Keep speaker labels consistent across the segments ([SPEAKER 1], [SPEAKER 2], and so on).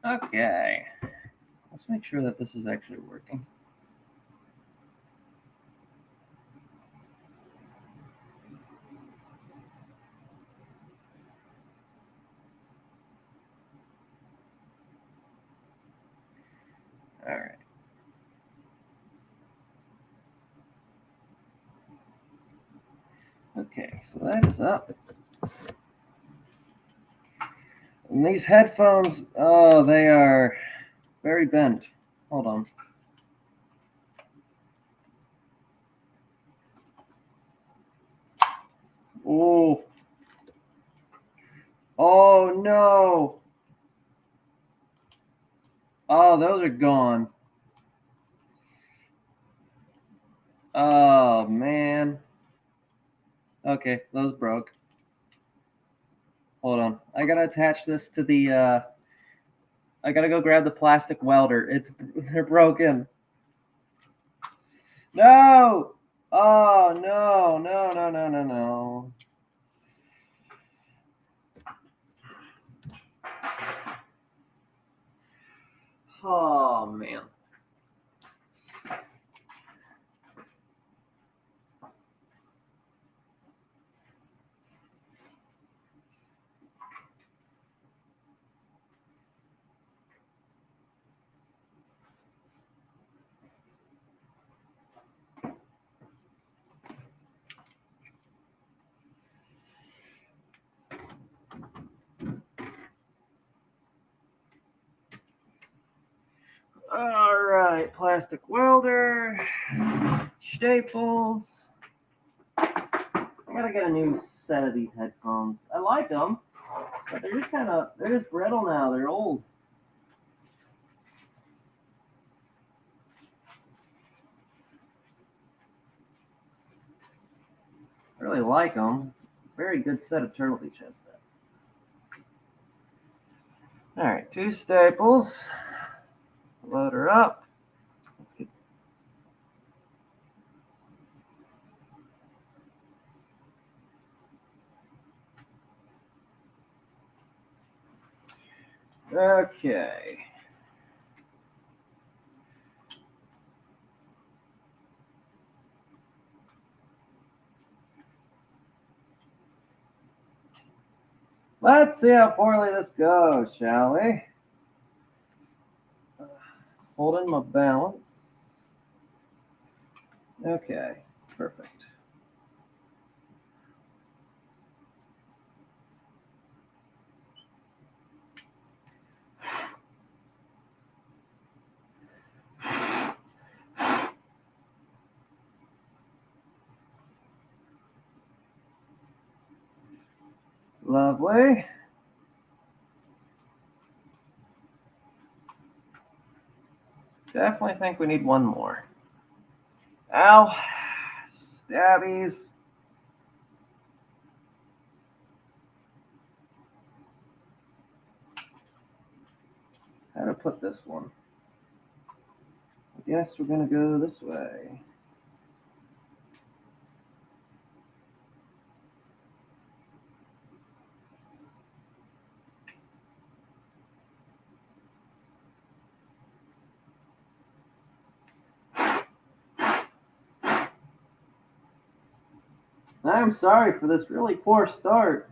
[SPEAKER 1] Okay. Let's make sure that this is actually working. All right. Okay, so that is up. And these headphones, oh, they are very bent. Hold on. Oh. Oh, no. Oh, those are gone. Oh, man. Okay, those broke. Hold on. I gotta attach this to the, I gotta go grab the plastic welder. They're broken. No! Oh, no, no, no, no, no, no. Oh, man. All right, plastic welder, staples. I gotta get a new set of these headphones. I like them, but they're just brittle now. They're old. I really like them. Very good set of Turtle Beach headsets. All right, 2 staples. Load her up. Let's get okay. Let's see how poorly this goes, shall we? Holding my balance. Okay, perfect. Lovely. Definitely think we need one more. Ow. Stabbies. How to put this one? I guess we're gonna go this way. I'm sorry for this really poor start.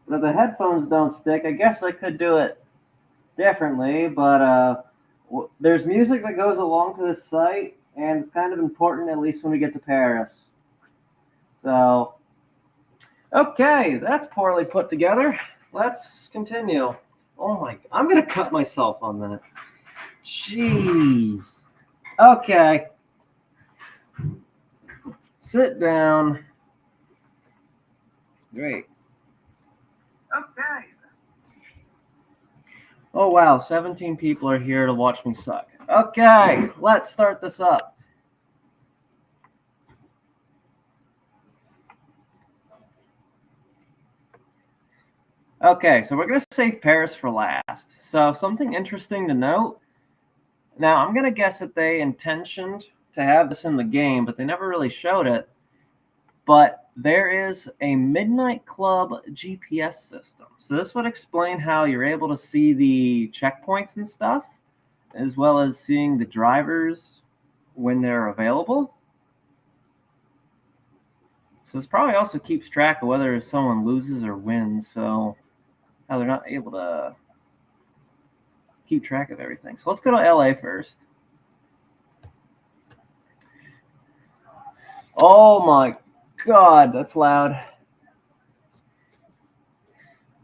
[SPEAKER 1] But if the headphones don't stick, I guess I could do it differently. But there's music that goes along to this site, and it's kind of important, at least when we get to Paris. So, okay, that's poorly put together. Let's continue. Oh my, I'm gonna cut myself on that. Jeez. Okay. Sit down. Great. Okay. Oh wow, 17 people are here to watch me suck. Okay, let's start this up. Okay, so we're going to save Paris for last. So something interesting to note. Now, I'm going to guess that they intentioned to have this in the game, but they never really showed it. But there is a Midnight Club GPS system. So this would explain how you're able to see the checkpoints and stuff, as well as seeing the drivers when they're available. So this probably also keeps track of whether someone loses or wins, so how they're not able to keep track of everything. So let's go to LA first. Oh my God, that's loud.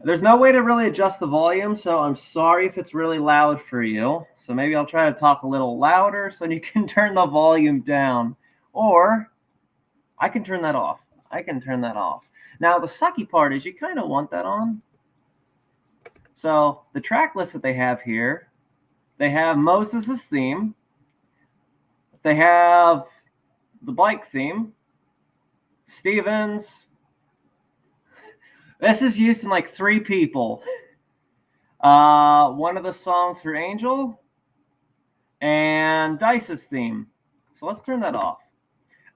[SPEAKER 1] There's no way to really adjust the volume, so I'm sorry if it's really loud for you. So maybe I'll try to talk a little louder so you can turn the volume down. Or I can turn that off. Now, the sucky part is you kind of want that on. So the track list that they have here, they have Moses' theme. They have the bike theme. Stevens. This is used in like 3 people. One of the songs for Angel and Dice's theme. So let's turn that off.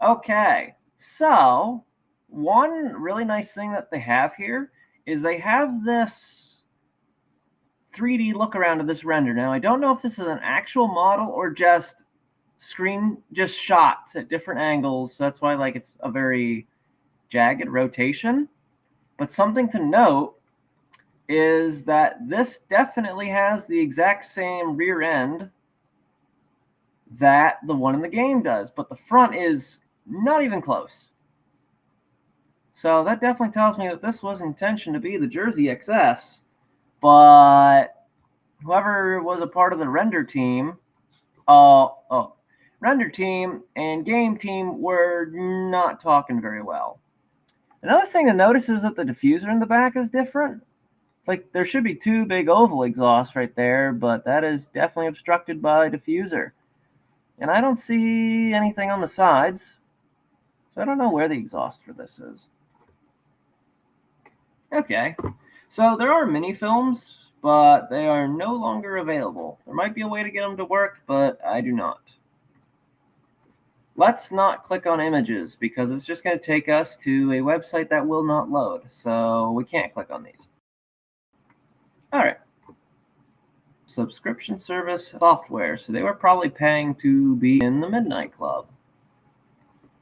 [SPEAKER 1] Okay, so one really nice thing that they have here is they have this 3D look around of this render. Now, I don't know if this is an actual model or just shots at different angles. So that's why like it's a very jagged rotation. But something to note is that this definitely has the exact same rear end that the one in the game does, but the front is not even close. So that definitely tells me that this was intention to be the Jersey XS, but whoever was a part of the render team, render team and game team were not talking very well. Another thing to notice is that the diffuser in the back is different. Like there should be 2 big oval exhausts right there, but that is definitely obstructed by a diffuser. And I don't see anything on the sides, so I don't know where the exhaust for this is. Okay, so there are mini films, but they are no longer available. There might be a way to get them to work, but I do not. Let's not click on images because it's just going to take us to a website that will not load. So we can't click on these. All right. Subscription service software. So they were probably paying to be in the Midnight Club.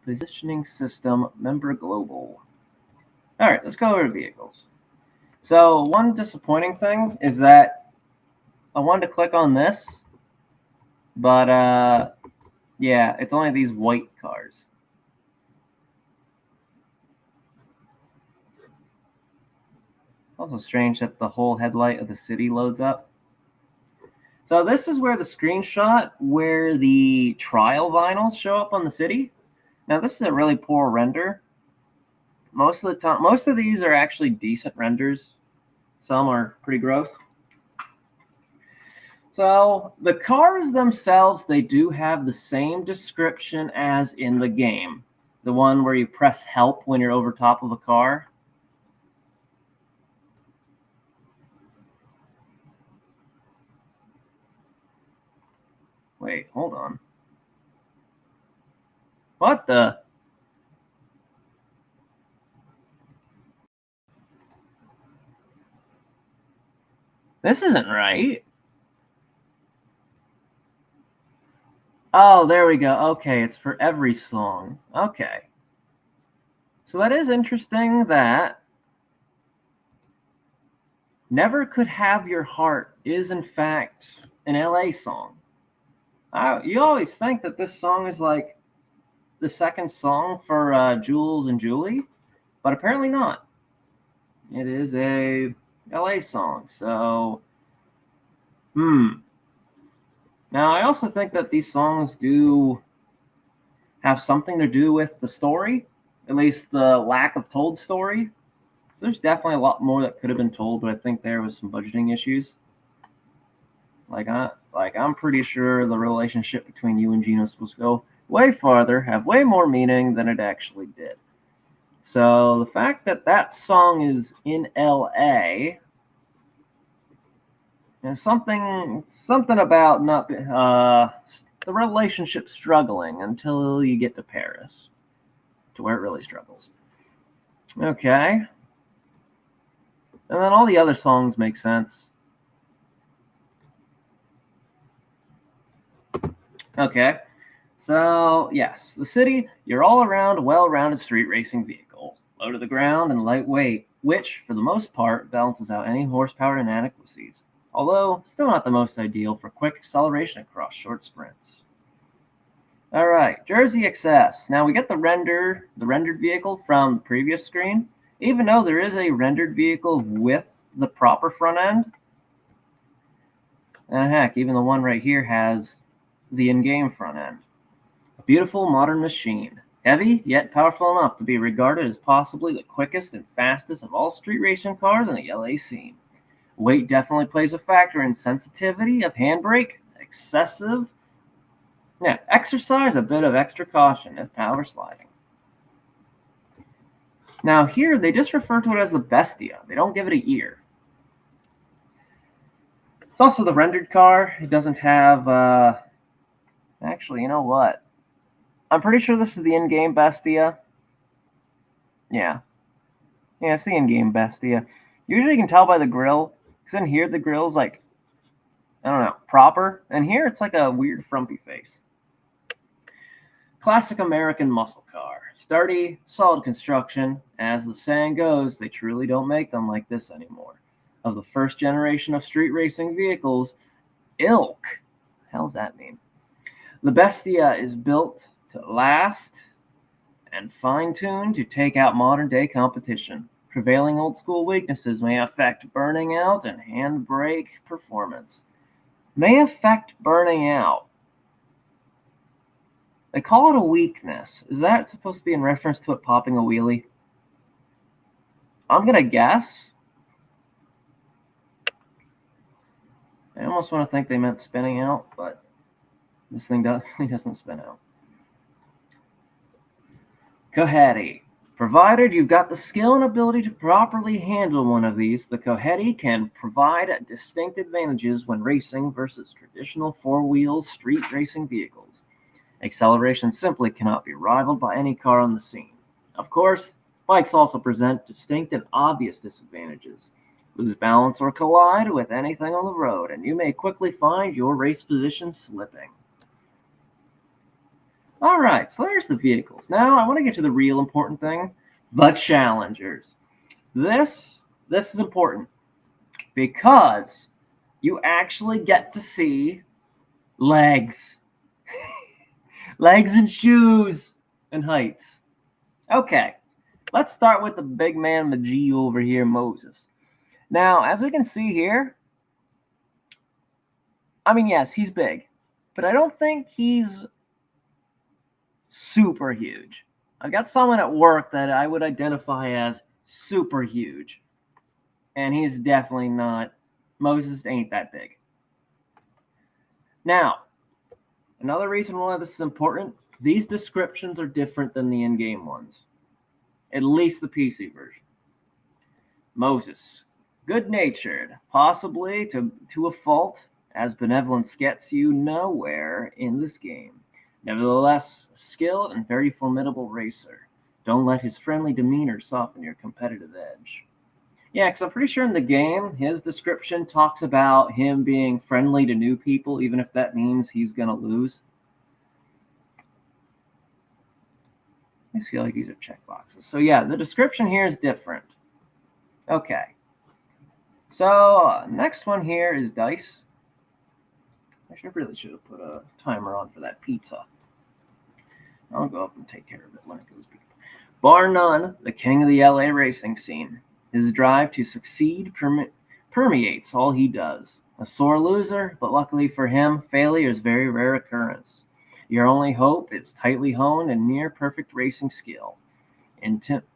[SPEAKER 1] Positioning system member global. All right, let's go over to vehicles. So one disappointing thing is that I wanted to click on this, but yeah, it's only these white cars. Also strange that the whole headlight of the city loads up. So this is where the screenshot where the trial vinyls show up on the city. Now this is a really poor render. Most of the time, most of these are actually decent renders. Some are pretty gross. So the cars themselves, they do have the same description as in the game. The one where you press help when you're over top of a car. Wait, hold on. What the? This isn't right. Oh, there we go. Okay, it's for every song. Okay. So that is interesting that Never Could Have Your Heart is, in fact, an LA song. You always think that this song is like the second song for Jules and Julie, but apparently not. It is a LA song. So, Now, I also think that these songs do have something to do with the story, at least the lack of told story. So there's definitely a lot more that could have been told, but I think there was some budgeting issues. I'm pretty sure the relationship between you and Gino was supposed to go way farther, have way more meaning than it actually did. So the fact that that song is in LA, and something about not the relationship struggling until you get to Paris, to where it really struggles. Okay. And then all the other songs make sense. Okay. So, yes, the city, your all-around, well-rounded street racing vehicle. Low to the ground and lightweight, which, for the most part, balances out any horsepower inadequacies. Although, still not the most ideal for quick acceleration across short sprints. All right, Jersey XS. Now we get the rendered vehicle from the previous screen. Even though there is a rendered vehicle with the proper front end, and heck, even the one right here has the in-game front end. A beautiful modern machine, heavy yet powerful enough to be regarded as possibly the quickest and fastest of all street racing cars in the LA scene. Weight definitely plays a factor in sensitivity of handbrake, exercise a bit of extra caution as power sliding. Now here they just refer to it as the Bestia. They don't give it a year. It's also the rendered car. It doesn't have, actually, you know what? I'm pretty sure this is the in-game Bestia. Yeah, it's the in-game Bestia. Usually you can tell by the grill, because in here the grill's like, I don't know, proper. And here it's like a weird frumpy face. Classic American muscle car. Sturdy, solid construction. As the saying goes, they truly don't make them like this anymore. Of the first generation of street racing vehicles, ilk. The hell does that mean? The Bestia is built to last and fine-tuned to take out modern-day competition. Prevailing old-school weaknesses may affect burning out and handbrake performance. May affect burning out. They call it a weakness. Is that supposed to be in reference to it popping a wheelie? I'm going to guess. I almost want to think they meant spinning out, but this thing definitely doesn't spin out. Cohetti. Provided you've got the skill and ability to properly handle one of these, the Cohetti can provide distinct advantages when racing versus traditional four-wheel street racing vehicles. Acceleration simply cannot be rivaled by any car on the scene. Of course, bikes also present distinct and obvious disadvantages. Lose balance or collide with anything on the road, and you may quickly find your race position slipping. All right, so there's the vehicles. Now I want to get to the real important thing, the challengers. This is important because you actually get to see legs. Legs and shoes and heights. Okay, let's start with the big man, Majee over here, Moses. Now, as we can see here, I mean, yes, he's big, but I don't think he's super huge. I've got someone at work that I would identify as super huge, and he's definitely not. Moses ain't that big. Now, another reason why this is important, these descriptions are different than the in-game ones, at least the PC version. Moses, good-natured, possibly to a fault, as benevolence gets you nowhere in this game. Nevertheless, a skilled and very formidable racer. Don't let his friendly demeanor soften your competitive edge. Yeah, because I'm pretty sure in the game, his description talks about him being friendly to new people, even if that means he's going to lose. I feel like these are checkboxes. So yeah, the description here is different. Okay. So next one here is Dice. I really should have put a timer on for that pizza. I'll go up and take care of it when it goes beep. Bar none, the king of the LA racing scene. His drive to succeed permeates all he does. A sore loser, but luckily for him, failure is very rare occurrence. Your only hope is tightly honed and near perfect racing skill. Intimate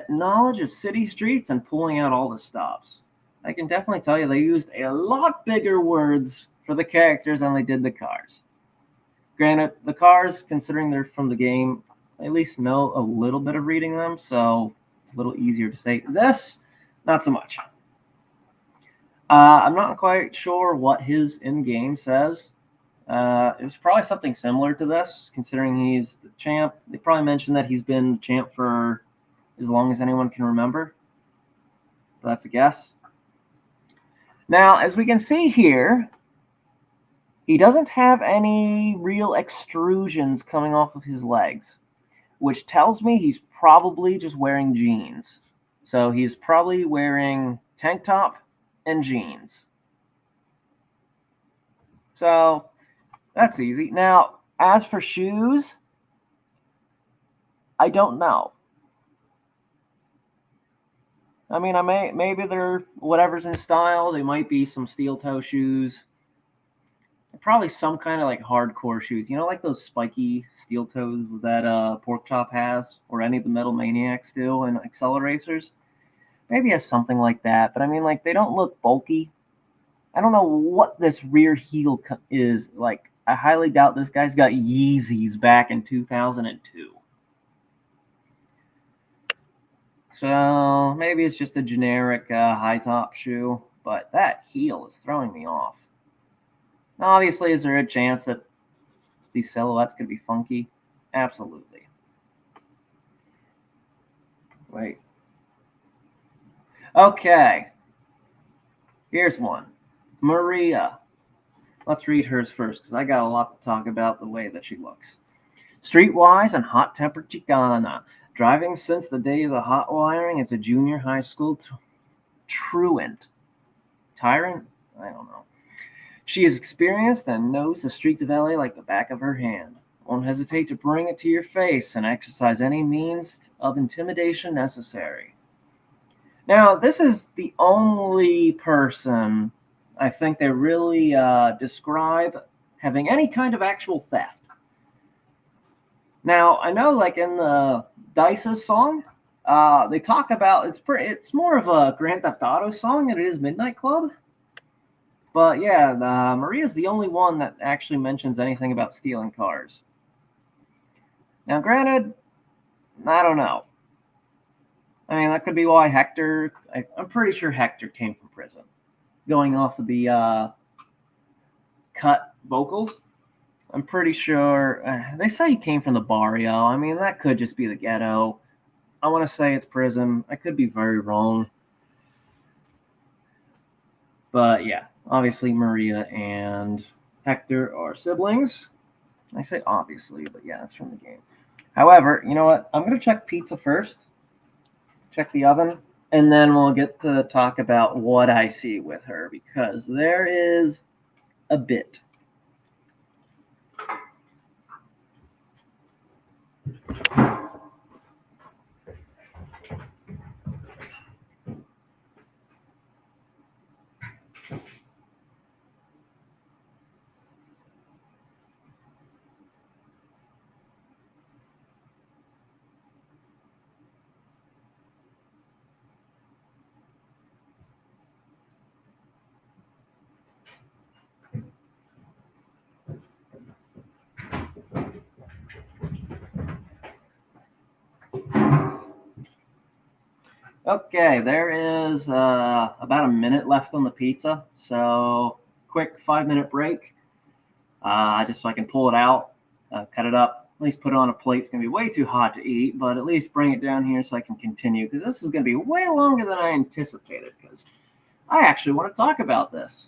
[SPEAKER 1] knowledge of city streets and pulling out all the stops. I can definitely tell you they used a lot bigger words for the characters than they did the cars. Granted, the cars, considering they're from the game, I at least know a little bit of reading them, so it's a little easier to say. This, not so much. I'm not quite sure what his in-game says. It was probably something similar to this, considering he's the champ. They probably mentioned that he's been the champ for as long as anyone can remember. So that's a guess. Now, as we can see here, he doesn't have any real extrusions coming off of his legs, which tells me he's probably just wearing jeans. So he's probably wearing tank top and jeans. So that's easy. Now, as for shoes, I don't know. I mean, maybe they're whatever's in style. They might be some steel toe shoes. Probably some kind of like hardcore shoes. You know, like those spiky steel toes that Pork Chop has, or any of the Metal Maniacs do, and Acceleracers. Maybe has something like that. But I mean, like, they don't look bulky. I don't know what this rear heel is. Like, I highly doubt this guy's got Yeezys back in 2002. So maybe it's just a generic high top shoe, but that heel is throwing me off. Now, obviously, is there a chance that these silhouettes could be funky? Absolutely. Wait. Okay. Here's one. Maria. Let's read hers first, because I got a lot to talk about the way that she looks. Streetwise and hot-tempered Chicana. Driving since the days of hot wiring as a junior high school truant. Tyrant? I don't know. She is experienced and knows the streets of LA like the back of her hand. Won't hesitate to bring it to your face and exercise any means of intimidation necessary. Now, this is the only person I think they really describe having any kind of actual theft. Now, I know, like in the Dice's song, they talk about it's more of a Grand Theft Auto song than it is Midnight Club. But yeah, Maria's the only one that actually mentions anything about stealing cars. Now, granted, I don't know. I mean, that could be why Hector. I'm pretty sure Hector came from prison, going off of the cut vocals. I'm pretty sure they say he came from the barrio. I mean, that could just be the ghetto. I want to say it's prison. I could be very wrong. But yeah, obviously Maria and Hector are siblings. I say obviously, but yeah, that's from the game. However, you know what? I'm going to check pizza first. Check the oven. And then we'll get to talk about what I see with her, because there is a bit. Okay, there is about a minute left on the pizza, so quick 5-minute break, just so I can pull it out, cut it up, at least put it on a plate. It's going to be way too hot to eat, but at least bring it down here so I can continue, because this is going to be way longer than I anticipated, because I actually want to talk about this.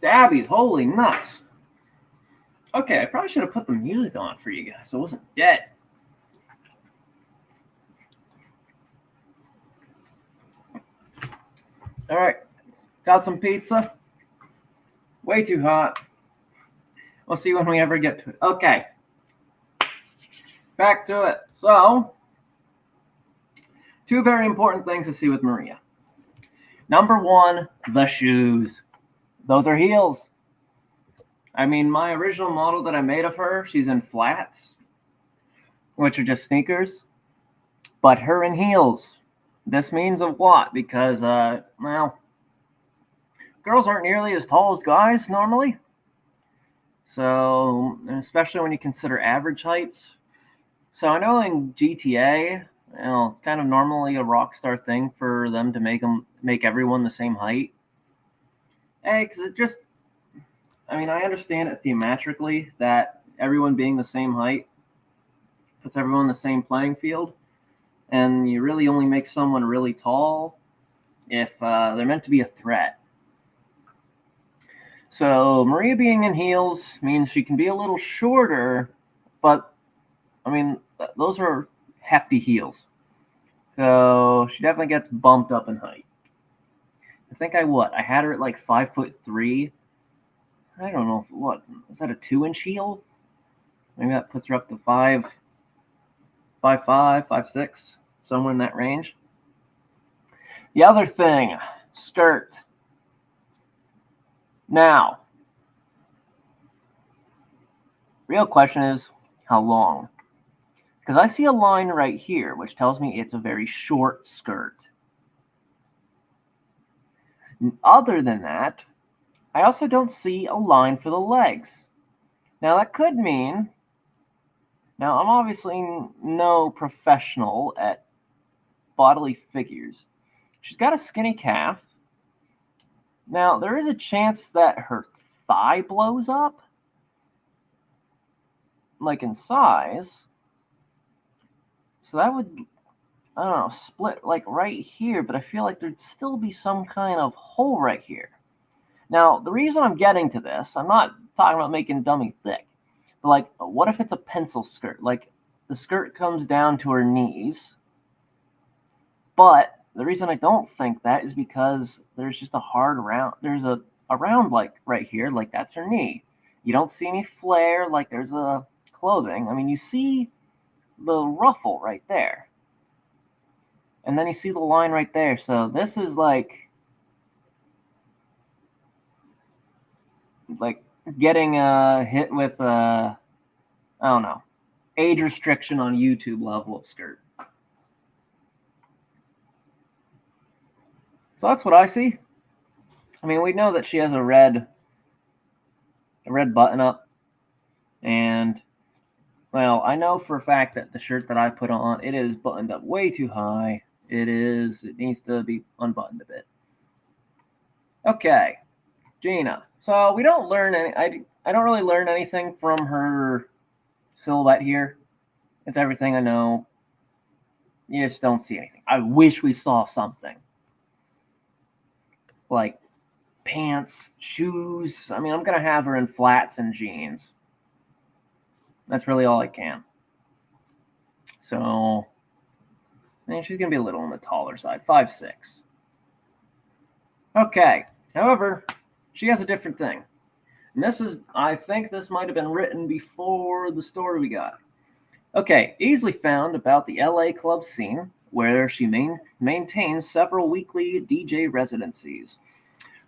[SPEAKER 1] stabbies. Holy nuts. Okay, I probably should have put the music on for you guys so I wasn't dead. All right, got some pizza. Way too hot. We'll see when we ever get to it. Okay, back to it. So, two very important things to see with Maria. Number one, the shoes. Those are heels. I mean, my original model that I made of her, she's in flats, which are just sneakers, but her in heels. This means a lot because, well, girls aren't nearly as tall as guys normally. So, especially when you consider average heights. So I know in GTA, it's kind of normally a Rockstar thing for them to make everyone the same height. Hey, because it just, I mean, I understand it thematically that everyone being the same height puts everyone in the same playing field, and you really only make someone really tall if they're meant to be a threat. So Maria being in heels means she can be a little shorter, but I mean, those are hefty heels. So she definitely gets bumped up in height. I think I had her at like 5'3". I don't know what is that, a 2-inch heel? Maybe that puts her up to 5'5", 5'6", somewhere in that range. The other thing, skirt. Now, real question is how long? Because I see a line right here, which tells me it's a very short skirt. Other than that, I also don't see a line for the legs. Now, that could mean, now I'm obviously no professional at bodily figures. She's got a skinny calf. Now, there is a chance that her thigh blows up, like in size. So that would, I don't know, split like right here, but I feel like there'd still be some kind of hole right here. Now, the reason I'm getting to this, I'm not talking about making dummy thick, but like, what if it's a pencil skirt? Like, the skirt comes down to her knees, but the reason I don't think that is because there's just a hard round, there's a round like right here, like that's her knee. You don't see any flare like there's a clothing. I mean, you see the ruffle right there. And then you see the line right there. So this is like getting hit with I don't know, age restriction on YouTube level of skirt. So that's what I see. I mean, we know that she has a red button up, and well, I know for a fact that the shirt that I put on, it is buttoned up way too high. It needs to be unbuttoned a bit. Okay, Gina. So we don't learn any. I don't really learn anything from her silhouette here. It's everything I know. You just don't see anything. I wish we saw something like pants, shoes. I mean, I'm gonna have her in flats and jeans. That's really all I can. So, I mean, she's gonna be a little on the taller side, 5'6". Okay. However, she has a different thing. And I think this might have been written before the story we got. Okay, easily found about the LA club scene, where she maintains several weekly DJ residencies.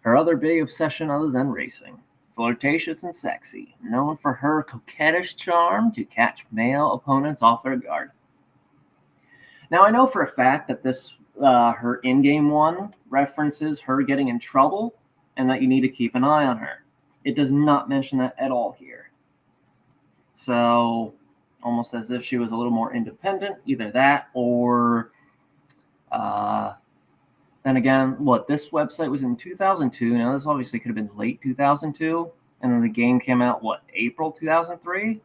[SPEAKER 1] Her other big obsession other than racing. Flirtatious and sexy, known for her coquettish charm to catch male opponents off their guard. Now, I know for a fact that this, her in-game one, references her getting in trouble and that you need to keep an eye on her. It does not mention that at all here. So, almost as if she was a little more independent, either that or, then again, this website was in 2002. Now, this obviously could have been late 2002. And then the game came out, April 2003?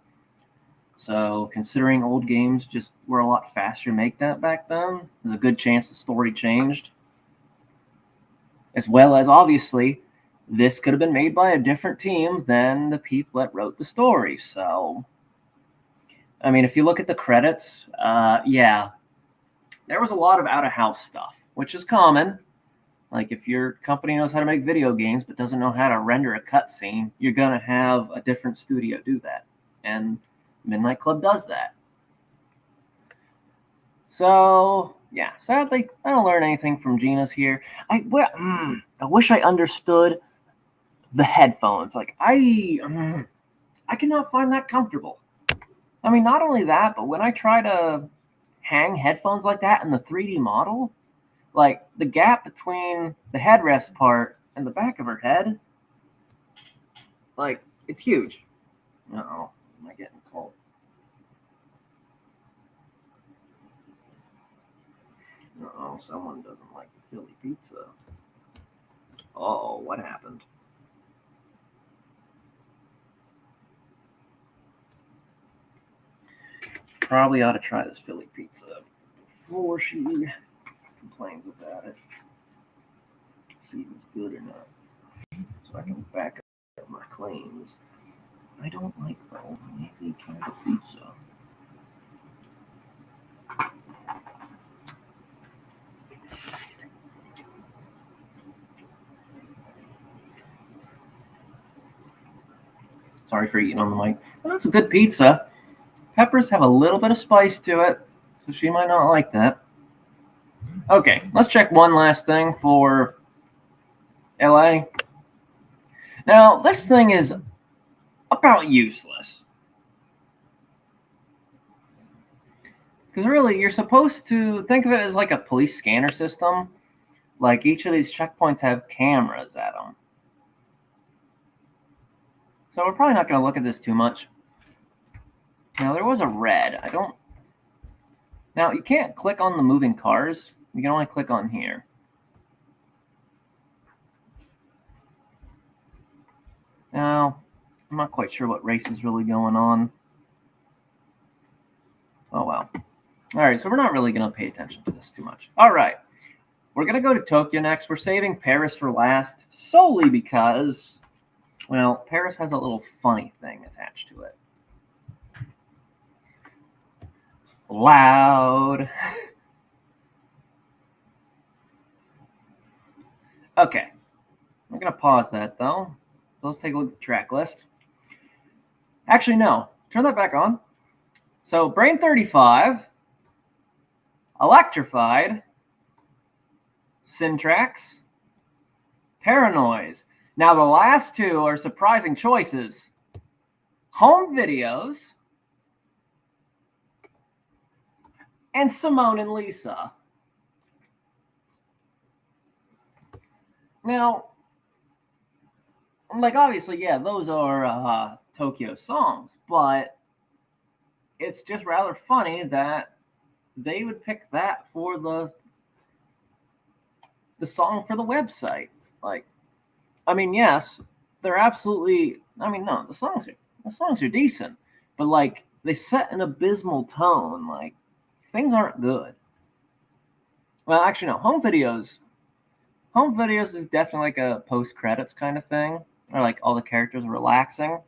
[SPEAKER 1] So, considering old games just were a lot faster to make that back then, there's a good chance the story changed. As well as, obviously, this could have been made by a different team than the people that wrote the story. So, I mean, if you look at the credits, yeah, there was a lot of out-of-house stuff, which is common. Like if your company knows how to make video games but doesn't know how to render a cutscene, you're going to have a different studio do that. And Midnight Club does that. So, yeah, sadly, I don't learn anything from Gina's here. I wish I understood the headphones. Like, I cannot find that comfortable. I mean, not only that, but when I try to hang headphones like that in the 3D model, like the gap between the headrest part and the back of her head, like, it's huge. Uh-oh, am I getting cold? Uh-oh, someone doesn't like the Philly pizza. Oh, what happened? Probably ought to try this Philly pizza before she complains about it. See if it's good or not. So I can back up my claims. I don't like though. Maybe try the pizza. Sorry for eating on the mic. Well, that's a good pizza. Peppers have a little bit of spice to it, so she might not like that. Okay, let's check one last thing for LA. Now, this thing is about useless. Because really, you're supposed to think of it as like a police scanner system. Like each of these checkpoints have cameras at them. So we're probably not going to look at this too much. Now, there was a red. Now, you can't click on the moving cars. You can only click on here. Now, I'm not quite sure what race is really going on. Oh, well. All right, so we're not really going to pay attention to this too much. All right, we're going to go to Tokyo next. We're saving Paris for last solely because, well, Paris has a little funny thing attached to it. Loud. Okay, I'm going to pause that, though. Let's take a look at the track list. Actually, no. Turn that back on. So, Brain 35, Electrified, Syntrax, Paranoise. Now, the last two are surprising choices. Home Videos and Simone and Lisa. Now, like, obviously, yeah, those are Tokyo songs, but it's just rather funny that they would pick that for the song for the website. Like, I mean, yes, they're absolutely. I mean, no, the songs are decent, but like they set an abysmal tone. Like things aren't good. Well, actually, no. Home videos. Home videos is definitely like a post credits kind of thing, or like all the characters are relaxing.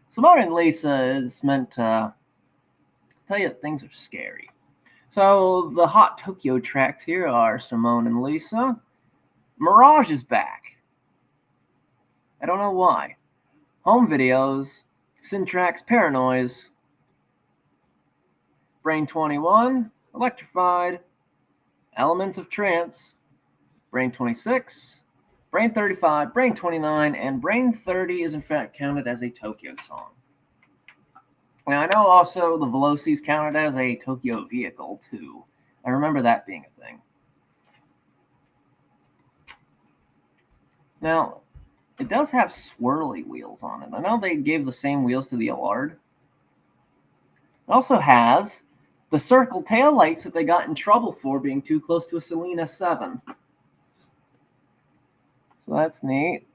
[SPEAKER 1] Simone and Lisa is meant to tell you that things are scary. So the hot Tokyo tracks here are Simone and Lisa. Mirage is back. I don't know why. Home Videos, Syntrax, Paranoise, Brain 21, Electrified, Elements of Trance, Brain 26, Brain 35, Brain 29, and Brain 30 is in fact counted as a Tokyo song. Now I know also the Veloci is counted as a Tokyo vehicle too. I remember that being a thing. Now, it does have swirly wheels on it. I know they gave the same wheels to the Allard. It also has the circle tail lights that they got in trouble for being too close to a Celine S7. So that's neat.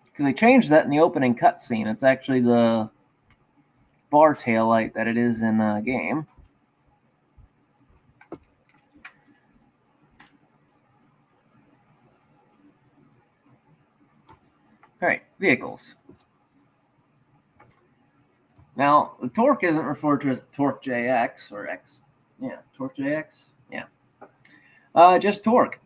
[SPEAKER 1] Because they changed that in the opening cutscene. It's actually the bar tail light that it is in the game. vehicles. Now, the torque isn't referred to as the torque JX or X. Yeah, torque JX. Yeah. Just torque.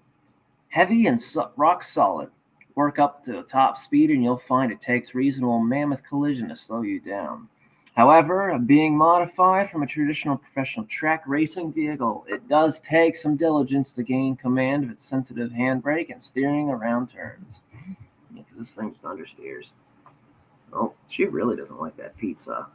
[SPEAKER 1] Heavy and rock solid. Work up to top speed and you'll find it takes reasonable mammoth collision to slow you down. However, being modified from a traditional professional track racing vehicle, it does take some diligence to gain command of its sensitive handbrake and steering around turns. Because this thing's understeers. Oh, she really doesn't like that pizza.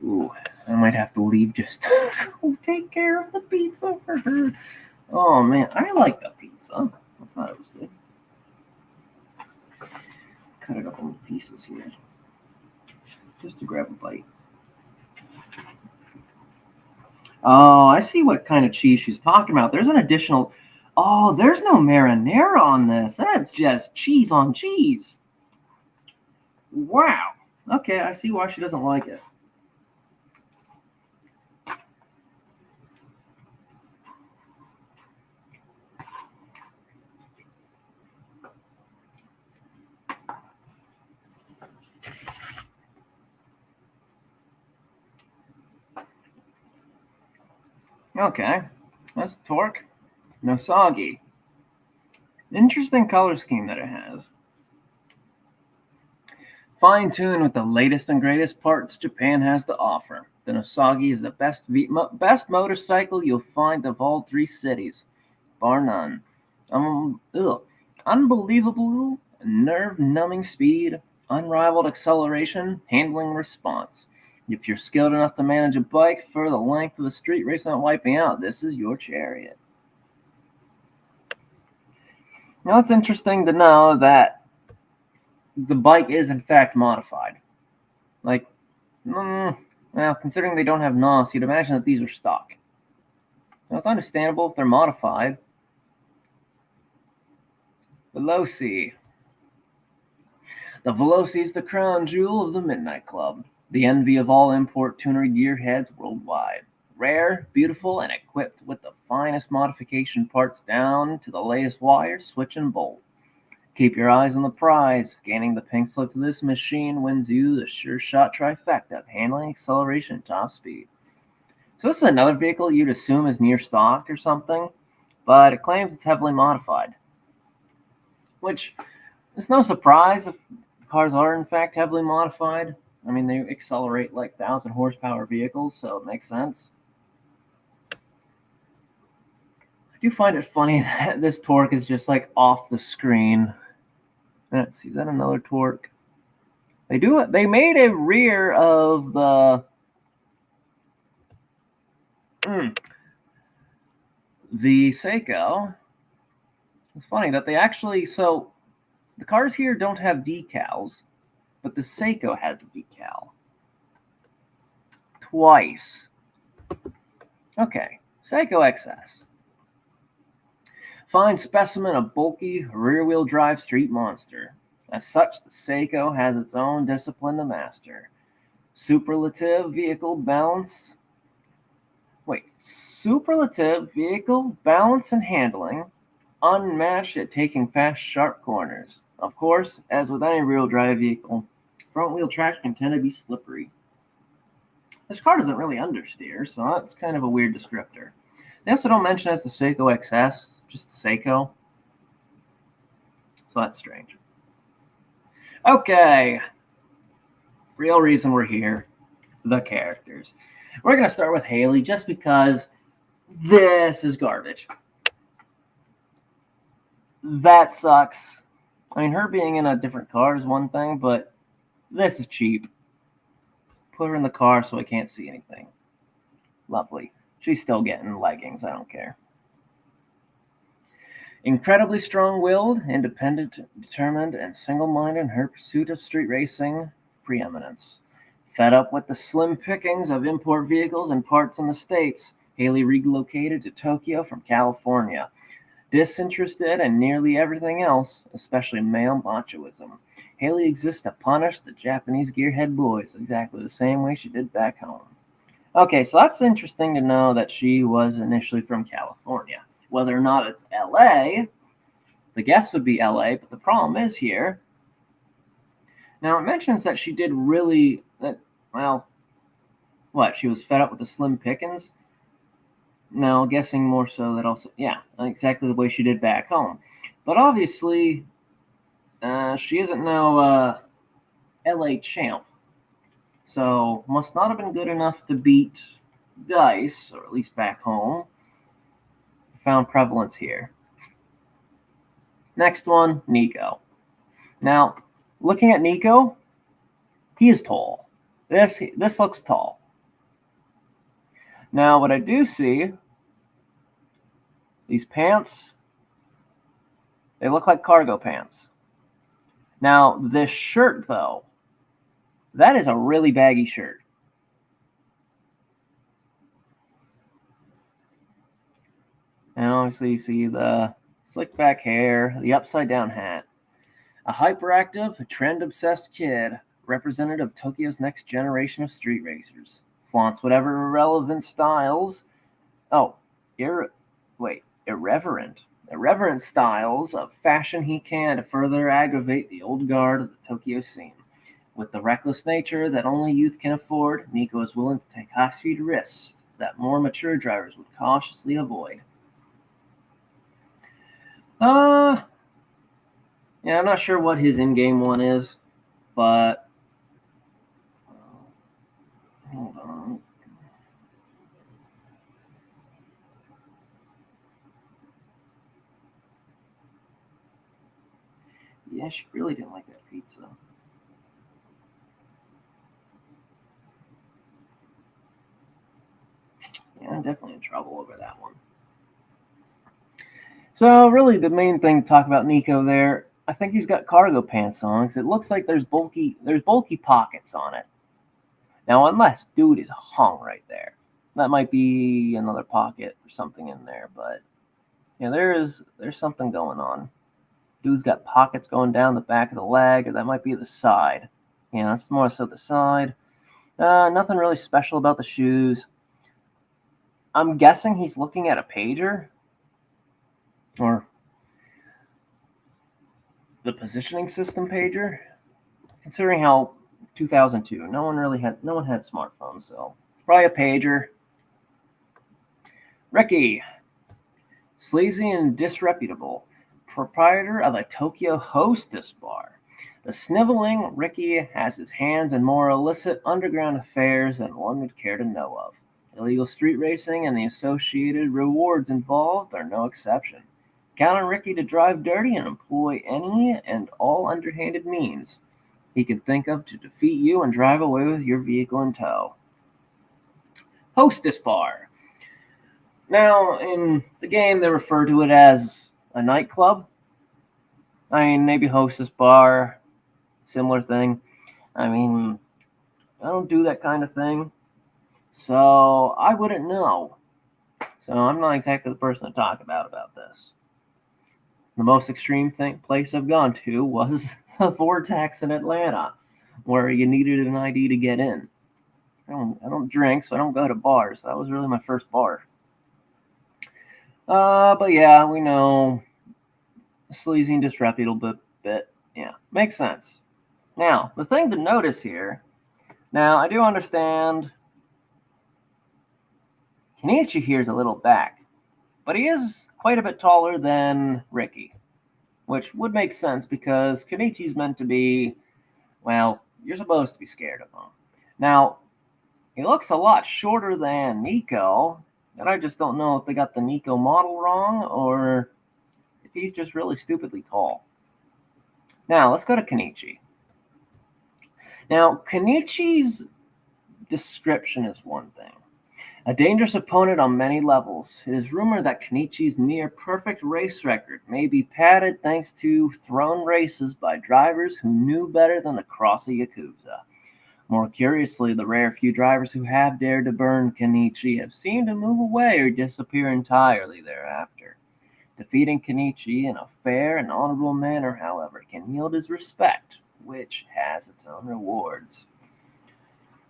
[SPEAKER 1] Ooh, I might have to leave just to take care of the pizza for her. Oh man, I like the pizza. I thought it was good. Cut it up into pieces here. Just to grab a bite. Oh, I see what kind of cheese she's talking about. There's an additional. Oh, there's no marinara on this. That's just cheese on cheese. Wow. Okay, I see why she doesn't like it. Okay, that's torque. Nosagi. Interesting color scheme that it has. Fine-tuned with the latest and greatest parts Japan has to offer. The Nosagi is the best motorcycle you'll find of all three cities, bar none. Unbelievable nerve-numbing speed, unrivaled acceleration, handling response. If you're skilled enough to manage a bike for the length of the street race without wiping out, this is your chariot. Now it's interesting to know that the bike is in fact modified. Like, well, considering they don't have NOS, you'd imagine that these are stock. Now it's understandable if they're modified. Veloci. The Veloci is the crown jewel of the Midnight Club, the envy of all import tuner gearheads worldwide. Rare, beautiful, and equipped with the finest modification parts down to the latest wire, switch, and bolt. Keep your eyes on the prize. Gaining the pink slip to this machine wins you the sure shot trifecta of handling, acceleration, and top speed. So this is another vehicle you'd assume is near stock or something, but it claims it's heavily modified. Which is no surprise if cars are in fact heavily modified. I mean, they accelerate like 1,000 horsepower vehicles, so it makes sense. I do find it funny that this torque is just like off the screen. Let's see, is that another torque? They do it. They made a rear of the Seiko. It's funny that they actually the cars here don't have decals, but the Seiko has a decal. Twice. Okay, Seiko XS. Fine specimen of bulky rear-wheel drive street monster. As such, the Seiko has its own discipline to master. Superlative vehicle balance and handling, unmatched at taking fast, sharp corners. Of course, as with any rear-wheel drive vehicle, front-wheel traction can tend to be slippery. This car doesn't really understeer, so that's kind of a weird descriptor. They also don't mention it as the Seiko XS, just the Seiko. So that's strange. Okay. Real reason we're here. The characters. We're going to start with Haley just because this is garbage. That sucks. I mean, her being in a different car is one thing, but this is cheap. Put her in the car so I can't see anything. Lovely. She's still getting leggings. I don't care. Incredibly strong-willed, independent, determined, and single-minded in her pursuit of street racing preeminence. Fed up with the slim pickings of import vehicles and parts in the States, Haley relocated to Tokyo from California. Disinterested in nearly everything else, especially male machoism, Haley exists to punish the Japanese gearhead boys exactly the same way she did back home. Okay, so that's interesting to know that she was initially from California. Whether or not it's LA, the guess would be LA, but the problem is here. Now it mentions that she did really that. Well, what, she was fed up with the slim pickings? No, guessing more so that also, yeah, exactly the way she did back home. But obviously, she isn't no LA champ, so must not have been good enough to beat Dice, or at least back home. Found prevalence here. Next one, Nico. Now, looking at Nico, he is tall. This looks tall. Now, what I do see, these pants, they look like cargo pants. Now, this shirt, though, that is a really baggy shirt. And obviously, you see the slick back hair, the upside down hat. A hyperactive, trend obsessed kid, representative of Tokyo's next generation of street racers. Flaunts whatever irrelevant styles. Oh, irreverent styles of fashion he can to further aggravate the old guard of the Tokyo scene. With the reckless nature that only youth can afford, Nico is willing to take high-speed risks that more mature drivers would cautiously avoid. Yeah, I'm not sure what his in-game one is, but hold on. Yeah, she really didn't like that pizza. Yeah, I'm definitely in trouble over that one. So really, the main thing to talk about Nico there, I think he's got cargo pants on because it looks like there's bulky pockets on it. Now, unless dude is hung right there, that might be another pocket or something in there. But yeah, there's something going on. Dude's got pockets going down the back of the leg, or that might be the side. Yeah, that's more so the side. Nothing really special about the shoes. I'm guessing he's looking at a pager or the positioning system pager. Considering how 2002, no one had smartphones, so probably a pager. Ricky, sleazy and disreputable, proprietor of a Tokyo Hostess bar. The sniveling Ricky has his hands in more illicit underground affairs than one would care to know of. Illegal street racing and the associated rewards involved are no exception. Count on Ricky to drive dirty and employ any and all underhanded means he can think of to defeat you and drive away with your vehicle in tow. Hostess Bar. Now, in the game, they refer to it as a nightclub. I mean, maybe Hostess Bar, similar thing. I mean, I don't do that kind of thing, so I wouldn't know. So I'm not exactly the person to talk about this. The most extreme place I've gone to was a Vortex in Atlanta, where you needed an ID to get in. I don't drink, so I don't go to bars. That was really my first bar. But yeah, we know sleazy and disreputable bit. Yeah, makes sense. Now, the thing to notice here. Now, I do understand Kenichi here is a little back, but he is quite a bit taller than Ricky, which would make sense because Kenichi's meant to be, well, you're supposed to be scared of him. Now, he looks a lot shorter than Nico, and I just don't know if they got the Nico model wrong or if he's just really stupidly tall. Now, let's go to Kenichi. Now, Kenichi's description is one thing. A dangerous opponent on many levels. It is rumored that Kenichi's near-perfect race record may be padded thanks to thrown races by drivers who knew better than to cross a Yakuza. More curiously, the rare few drivers who have dared to burn Kenichi have seemed to move away or disappear entirely thereafter. Defeating Kenichi in a fair and honorable manner, however, can yield his respect, which has its own rewards.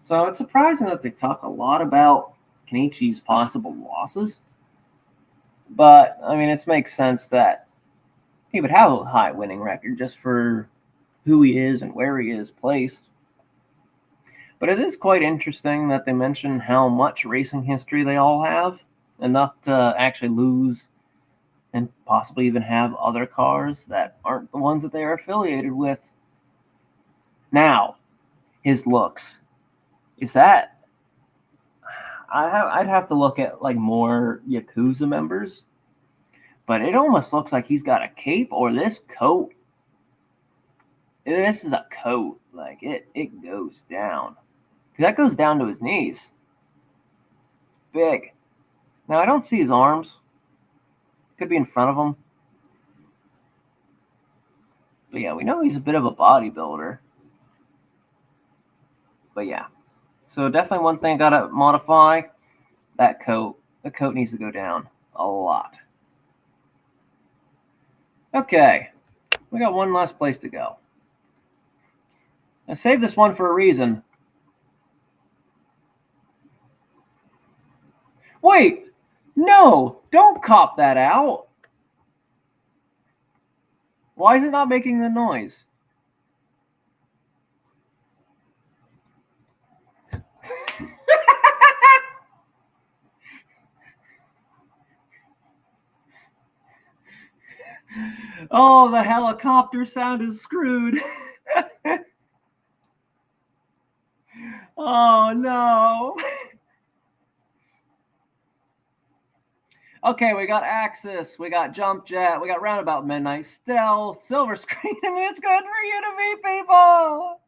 [SPEAKER 1] So it's surprising that they talk a lot about Kenichi's possible losses. But, I mean, it makes sense that he would have a high winning record just for who he is and where he is placed. But it is quite interesting that they mention how much racing history they all have, enough to actually lose and possibly even have other cars that aren't the ones that they are affiliated with. Now, his looks. Is that... I'd have to look at like more Yakuza members, but it almost looks like he's got a cape or this coat. This is a coat. Like, it goes down. That goes down to his knees. It's big. Now, I don't see his arms. Could be in front of him. But yeah, we know he's a bit of a bodybuilder. But yeah. So definitely one thing I gotta modify, that coat. The coat needs to go down a lot. Okay. We got one last place to go. I saved this one for a reason. Wait! No! Don't cop that out! Why is it not making the noise? Oh, the helicopter sound is screwed. Oh, no. Okay, we got Axis, we got Jump Jet, we got Roundabout Midnight, Stealth, Silver Screen, and it's good for you to meet people.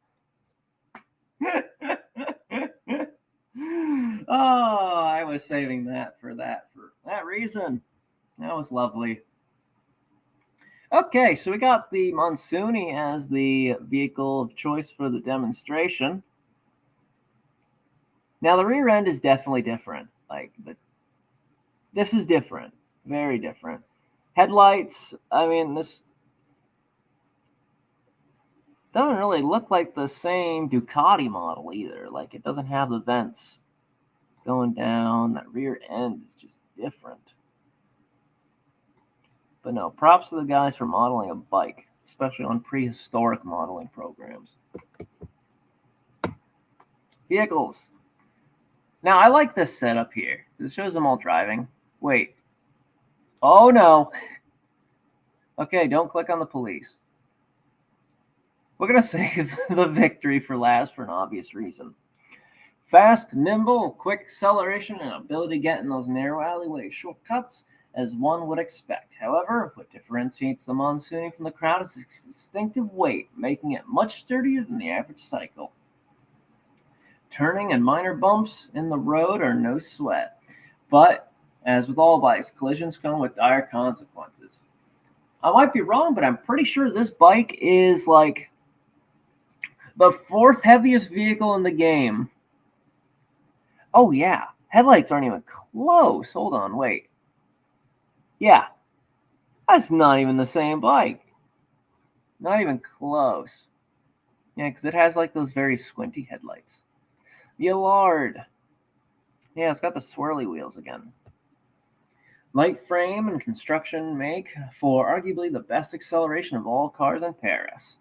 [SPEAKER 1] Oh, I was saving that for that reason. That was lovely. Okay, so we got the Monsooni as the vehicle of choice for the demonstration. Now the rear end is definitely different. This is different, very different. Headlights, I mean, this doesn't really look like the same Ducati model either. Like, it doesn't have the vents going down. That rear end is just different. But no, props to the guys for modeling a bike, especially on prehistoric modeling programs. Vehicles. Now, I like this setup here. It shows them all driving. Wait. Oh, no. Okay, don't click on the police. We're going to save the victory for last for an obvious reason. Fast, nimble, quick acceleration, and ability to get in those narrow alleyway shortcuts as one would expect. However, what differentiates the Monsooni from the crowd is its distinctive weight, making it much sturdier than the average cycle. Turning and minor bumps in the road are no sweat, but as with all bikes, collisions come with dire consequences. I might be wrong, but I'm pretty sure this bike is like the fourth heaviest vehicle in the game. Oh yeah, headlights aren't even close. Hold on, wait. Yeah, that's not even the same bike. Not even close. Yeah, because it has like those very squinty headlights. The Allard. Yeah, it's got the swirly wheels again. Light frame and construction make for arguably the best acceleration of all cars in Paris.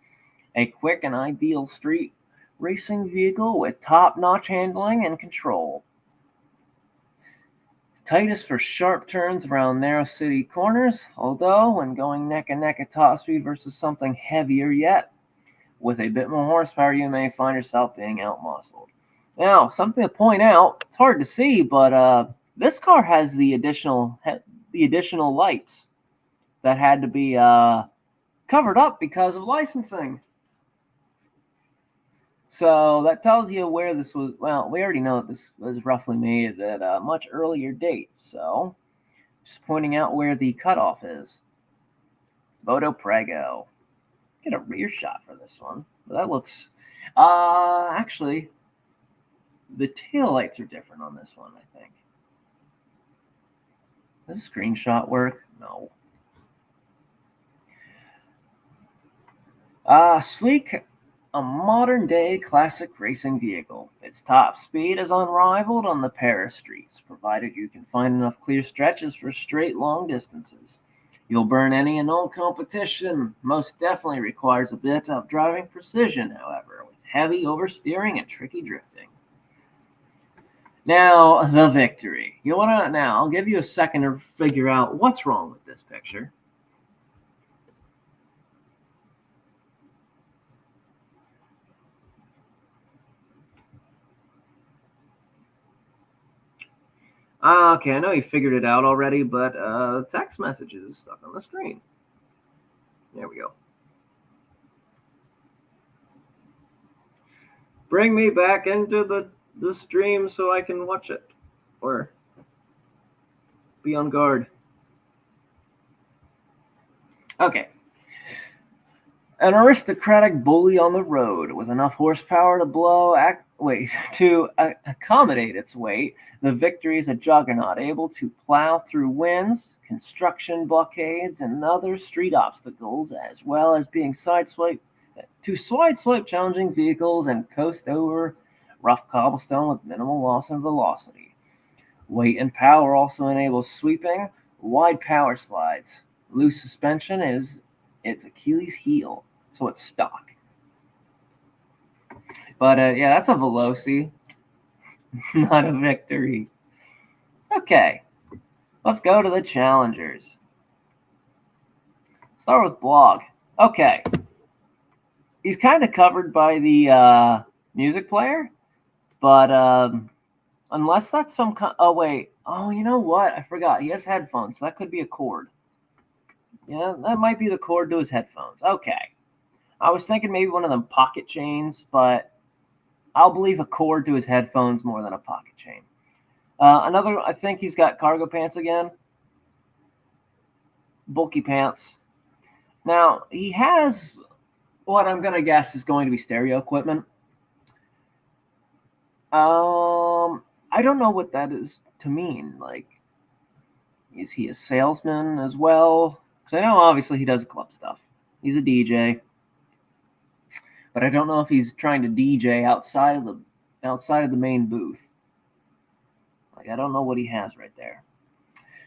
[SPEAKER 1] A quick and ideal street racing vehicle with top-notch handling and control. Tightest for sharp turns around narrow city corners, although when going neck and neck at top speed versus something heavier yet, with a bit more horsepower, you may find yourself being outmuscled. Now, something to point out, it's hard to see, but this car has the additional lights that had to be covered up because of licensing. So that tells you where this was. Well, we already know that this was roughly made at a much earlier date. So just pointing out where the cutoff is. Moto Prego. Get a rear shot for this one. That looks... actually, the tail lights are different on this one, I think. Does screenshot work? No. Sleek a modern-day classic racing vehicle. Its top speed is unrivaled on the Paris streets, provided you can find enough clear stretches for straight long distances. You'll burn any and all competition. Most definitely requires a bit of driving precision, however, with heavy oversteering and tricky drifting. Now, the victory. I'll give you a second to figure out what's wrong with this picture. Okay, I know you figured it out already, but text messages is stuck on the screen. There we go. Bring me back into the stream so I can watch it. Or be on guard. Okay. An aristocratic bully on the road with enough horsepower to accommodate its weight. The Victory is a juggernaut able to plow through winds, construction blockades, and other street obstacles, as well as being sideswipe challenging vehicles and coast over rough cobblestone with minimal loss in velocity. Weight and power also enables sweeping, wide power slides. Loose suspension is its Achilles heel, so it's stock. But yeah, that's a Veloci, not a Victory. Okay, let's go to the challengers. Start with Blog. Okay, he's kind of covered by the music player, but unless that's some kind. Oh wait. Oh, you know what? I forgot. He has headphones. So that could be a cord. Yeah, that might be the cord to his headphones. Okay. I was thinking maybe one of them pocket chains, but I'll believe a cord to his headphones more than a pocket chain. I think he's got cargo pants again. Bulky pants. Now, he has what I'm going to guess is going to be stereo equipment. I don't know what that is to mean. Like, is he a salesman as well? Because I know obviously he does club stuff. He's a DJ. But I don't know if he's trying to DJ outside of the main booth. Like, I don't know what he has right there.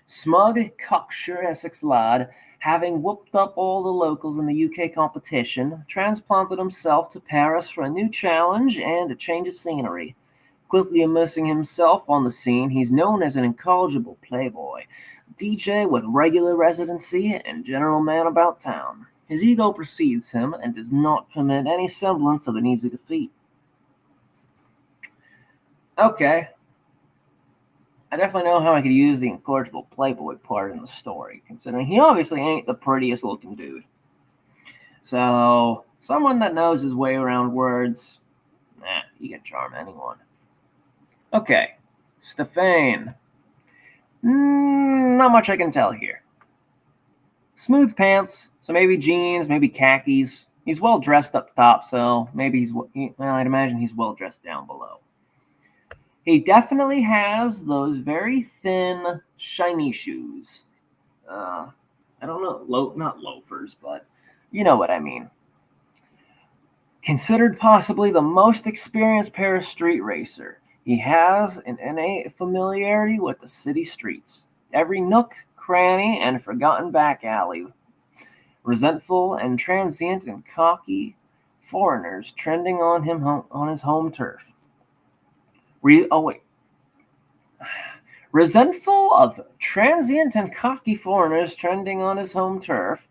[SPEAKER 1] Smug, cocksure Essex lad, having whooped up all the locals in the UK competition, transplanted himself to Paris for a new challenge and a change of scenery. Quickly immersing himself on the scene, he's known as an incorrigible playboy, DJ with regular residency and general man about town. His ego precedes him and does not permit any semblance of an easy defeat. Okay. I definitely know how I could use the incorrigible playboy part in the story, considering he obviously ain't the prettiest looking dude. So, someone that knows his way around words, he can charm anyone. Okay, Stefan. Not much I can tell here. Smooth pants, so maybe jeans, maybe khakis. He's well dressed up top, so maybe I'd imagine he's well dressed down below. He definitely has those very thin, shiny shoes. I don't know, not loafers, but you know what I mean. Considered possibly the most experienced Paris street racer, he has an innate familiarity with the city streets, every nook, cranny, and forgotten back alley. Resentful and transient and cocky foreigners trending on him on his home turf. Resentful of transient and cocky foreigners trending on his home turf,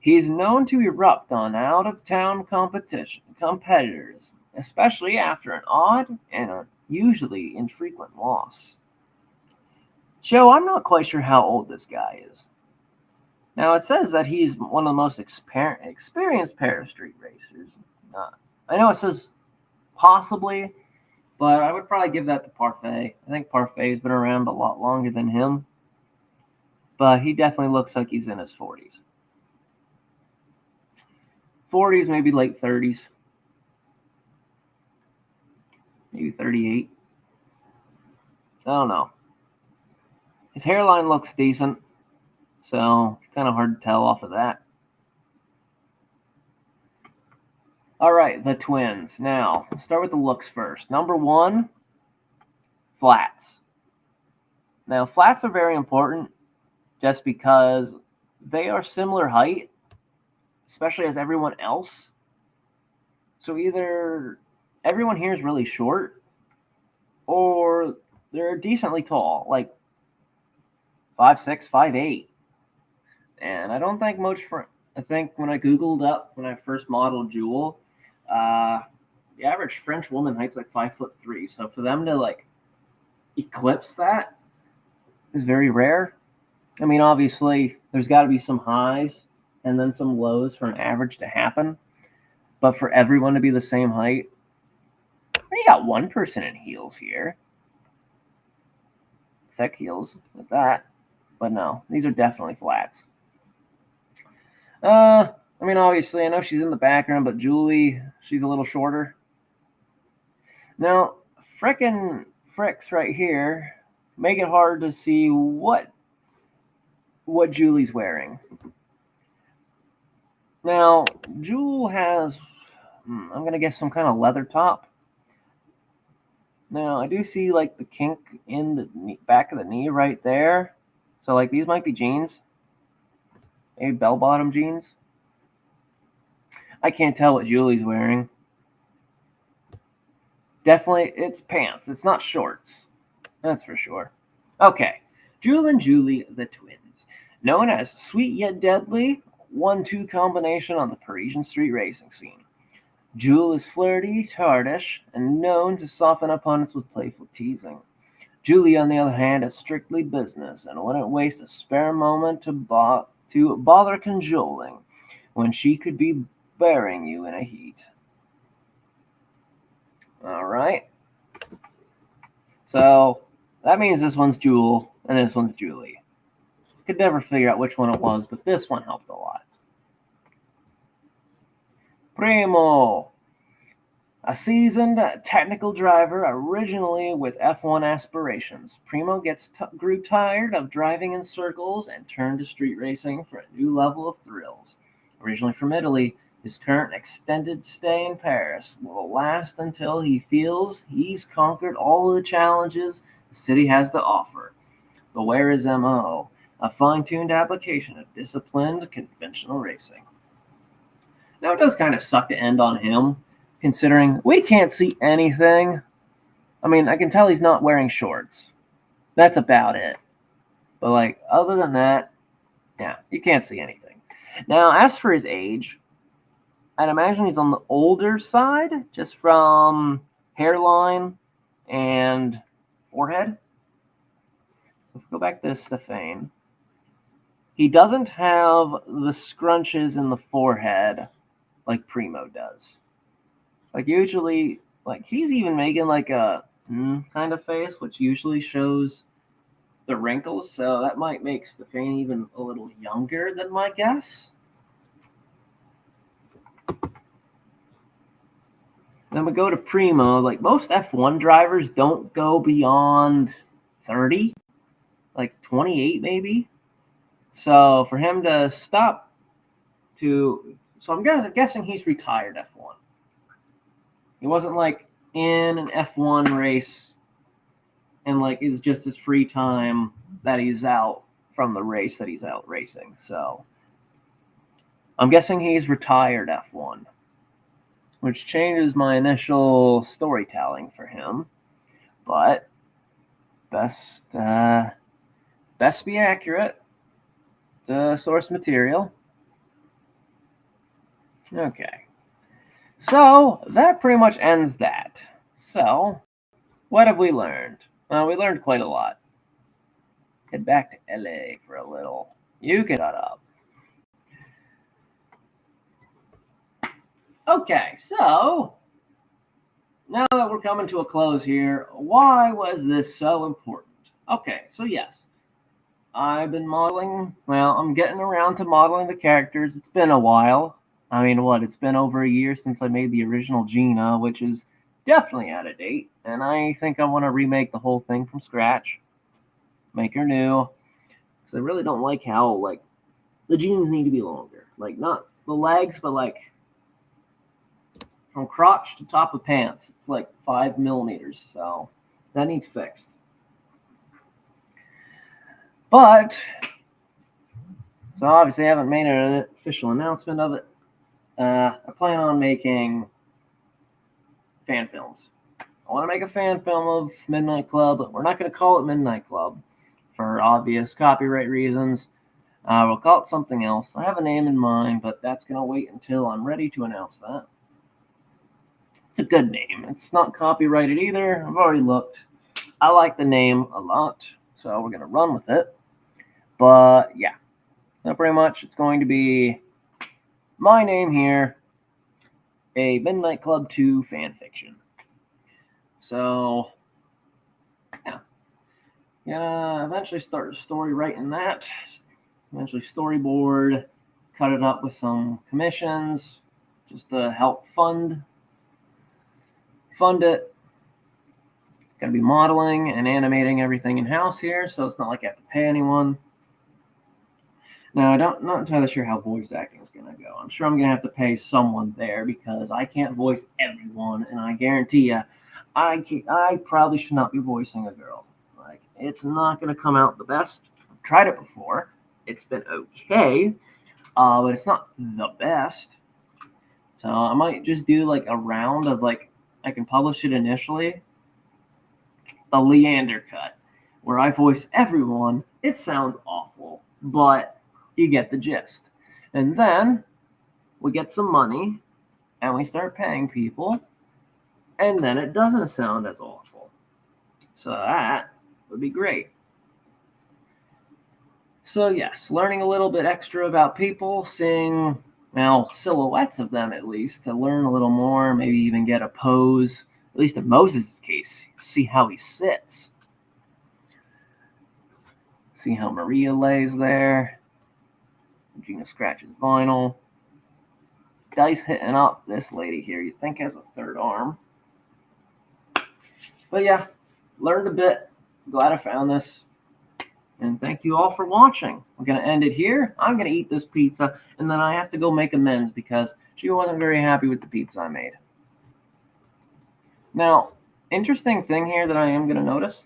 [SPEAKER 1] he's known to erupt on out-of-town competitors, especially after an odd and a usually infrequent loss. Joe, I'm not quite sure how old this guy is. Now, it says that he's one of the most experienced Paris street racers. I know it says possibly, but I would probably give that to Parfait. I think Parfait's been around a lot longer than him, but he definitely looks like he's in his 40s. 40s, maybe late 30s. Maybe 38. I don't know. His hairline looks decent, so it's kind of hard to tell off of that. All right, the twins. Now, start with the looks first. Number one, flats. Now, flats are very important just because they are similar height, especially as everyone else. So either everyone here is really short or they're decently tall, like 5'6", 5'8". And I don't think much for. I think when I Googled up when I first modeled Jewel, the average French woman height's like 5'3". So for them to like eclipse that is very rare. I mean, obviously, there's got to be some highs and then some lows for an average to happen. But for everyone to be the same height, you got one person in heels here. Thick heels like that. But no, these are definitely flats. I mean, obviously, I know she's in the background, but Julie, she's a little shorter. Now, frickin' fricks right here make it hard to see what Julie's wearing. Now, Jewel has, I'm going to guess some kind of leather top. Now, I do see like the kink in the back of the knee right there. So, like, these might be jeans. Maybe bell-bottom jeans. I can't tell what Julie's wearing. Definitely, it's pants. It's not shorts. That's for sure. Okay, Jewel and Julie, the twins. Known as sweet yet deadly, 1-2 combination on the Parisian street racing scene. Jewel is flirty, tardish, and known to soften opponents with playful teasing. Julie, on the other hand, is strictly business and wouldn't waste a spare moment to bother cajoling when she could be burying you in a heat. All right. So that means this one's Jewel and this one's Julie. Could never figure out which one it was, but this one helped a lot. Primo, a seasoned technical driver originally with F1 aspirations. Primo grew tired of driving in circles and turned to street racing for a new level of thrills. Originally from Italy, his current extended stay in Paris will last until he feels he's conquered all of the challenges the city has to offer. But where is MO? A fine-tuned application of disciplined conventional racing. Now, it does kind of suck to end on him, considering we can't see anything. I mean, I can tell he's not wearing shorts. That's about it. But, like, other than that, yeah, you can't see anything. Now, as for his age, I'd imagine he's on the older side, just from hairline and forehead. Let's go back to Stefan. He doesn't have the scrunches in the forehead like Primo does. Like, usually, like, he's even making like a kind of face, which usually shows the wrinkles, so that might make Stefan even a little younger than my guess. Then we go to Primo. Like, most F1 drivers don't go beyond 30, like 28 maybe. So for him to stop so I'm guessing he's retired F1. He wasn't like in an F1 race and like it's just his free time that he's out from the race that he's out racing. So I'm guessing he's retired F1, which changes my initial storytelling for him. But best be accurate to source material. Okay. So that pretty much ends that. So what have we learned? We learned quite a lot. Head back to LA for a little. You get up. Okay, so now that we're coming to a close here, why was this so important? Okay, so yes, I've been modeling. Well, I'm getting around to modeling the characters. It's been a while. I mean, it's been over a year since I made the original Gina, which is definitely out of date. And I think I want to remake the whole thing from scratch. Make her new. Because I really don't like how, like, the jeans need to be longer. Like, not the legs, but, like, from crotch to top of pants. It's like 5 millimeters, so that needs fixed. But, so obviously I haven't made an official announcement of it. I plan on making fan films. I want to make a fan film of Midnight Club, but we're not going to call it Midnight Club for obvious copyright reasons. We'll call it something else. I have a name in mind, but that's going to wait until I'm ready to announce that. It's a good name. It's not copyrighted either. I've already looked. I like the name a lot, so we're going to run with it. But yeah, so pretty much it's going to be my name here, a Midnight Club 2 fan fiction. So, yeah, eventually start a story writing that. Eventually storyboard, cut it up with some commissions, just to help fund it. Gonna be modeling and animating everything in-house here, so it's not like I have to pay anyone. Now, not entirely sure how voice acting is gonna go. I'm sure I'm gonna have to pay someone there because I can't voice everyone, and I guarantee you, I probably should not be voicing a girl. Like, it's not gonna come out the best. I've tried it before. It's been okay, but it's not the best. So I might just do like a round of like, I can publish it initially, the Leander cut, where I voice everyone. It sounds awful, but you get the gist. And then we get some money and we start paying people, and then it doesn't sound as awful. So that would be great. So yes, learning a little bit extra about people, seeing now silhouettes of them at least, to learn a little more, maybe even get a pose, at least in Moses' case, see how he sits. See how Maria lays there. Gina scratches vinyl. Dice hitting up this lady here, you'd think has a third arm. But yeah, learned a bit. Glad I found this. And thank you all for watching. We're going to end it here. I'm going to eat this pizza, and then I have to go make amends because she wasn't very happy with the pizza I made. Now, interesting thing here that I am going to notice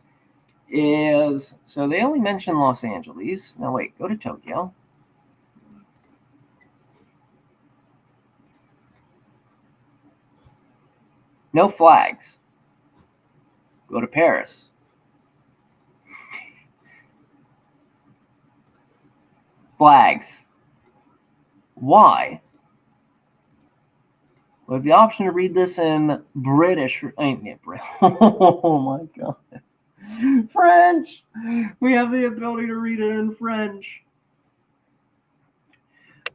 [SPEAKER 1] is, so they only mention Los Angeles. Now wait, go to Tokyo. No flags. Go to Paris. Flags. Why? We have the option to read this in British. Oh my god. French. We have the ability to read it in French.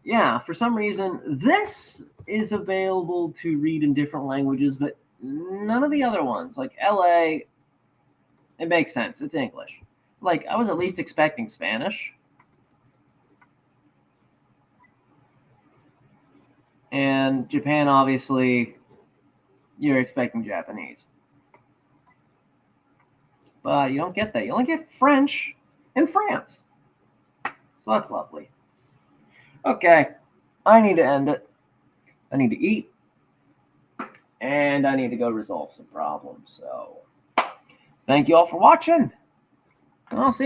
[SPEAKER 1] Yeah, for some reason, this is available to read in different languages, but none of the other ones. Like LA, it makes sense. It's English. Like, I was at least expecting Spanish. And Japan, obviously, you're expecting Japanese. But you don't get that. You only get French in France. So that's lovely. Okay, I need to end it. I need to eat. And I need to go resolve some problems. So, thank you all for watching. And I'll see you.